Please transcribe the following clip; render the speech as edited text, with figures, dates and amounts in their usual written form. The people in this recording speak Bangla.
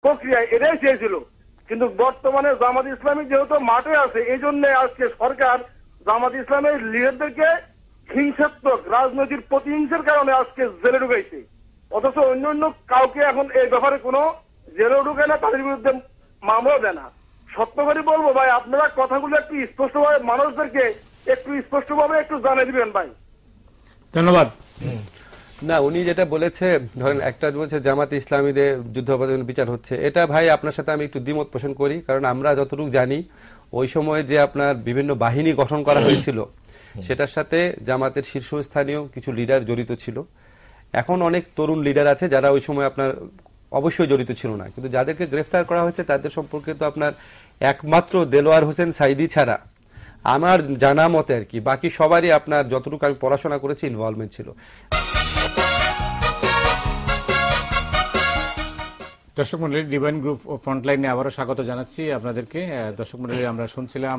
প্রক্রিয়া এটাই চেয়েছিল। কিন্তু বর্তমানে জামাত ইসলামী যেহেতু মাঠে আছে, এই জন্য আজকে সরকার জামাত ইসলামের লিডারদেরকে হিংসাত্মক রাজনৈতিক প্রতিহিংসার কারণে আজকে জেলে ঢুকাইছে। অথচ অন্য অন্য কাউকে এখন এই ব্যাপারে কোনো জেলে ঢুকায় না, তাদের বিরুদ্ধে মামলাও দেয় না। সত্য করে বলবো ভাই, আপনারা কথাগুলো একটু স্পষ্টভাবে মানুষদেরকে একটু স্পষ্টভাবে একটু জানিয়ে দিবেন ভাই। ধন্যবাদ। না, উনি যেটা বলেছে, ধরেন একটা বলছে জামাত ইসলামীদের যুদ্ধাপরাধের বিচার হচ্ছে, এটা ভাই আপনার সাথে আমি একটু দ্বিমত পোষণ করি। কারণ আমরা যতটুকু জানি ওই সময় যে আপনার বিভিন্ন বাহিনী গঠন করা হয়েছিল সেটার সাথে জামাতের শীর্ষস্থানীয় কিছু লিডার জড়িত ছিল। এখন অনেক তরুণ লিডার আছে যারা ওই সময় আপনার অবশ্যই জড়িত ছিল না, কিন্তু যাদেরকে গ্রেফতার করা হয়েছে তাদের সম্পর্কে তো আপনার একমাত্র দেলোয়ার হোসেন সাইদি ছাড়া আমার জানা মতে আর কি বাকি সবারই আপনার যতটুকু আমি পড়াশোনা করেছি ইনভলভমেন্ট ছিল। দর্শক মন্ডলী, ডিভাইন গ্রুপ ফ্রন্টলাইনে আবারও স্বাগত জানাচ্ছি আপনাদেরকে। দর্শক মন্ডলী, আমরা শুনছিলাম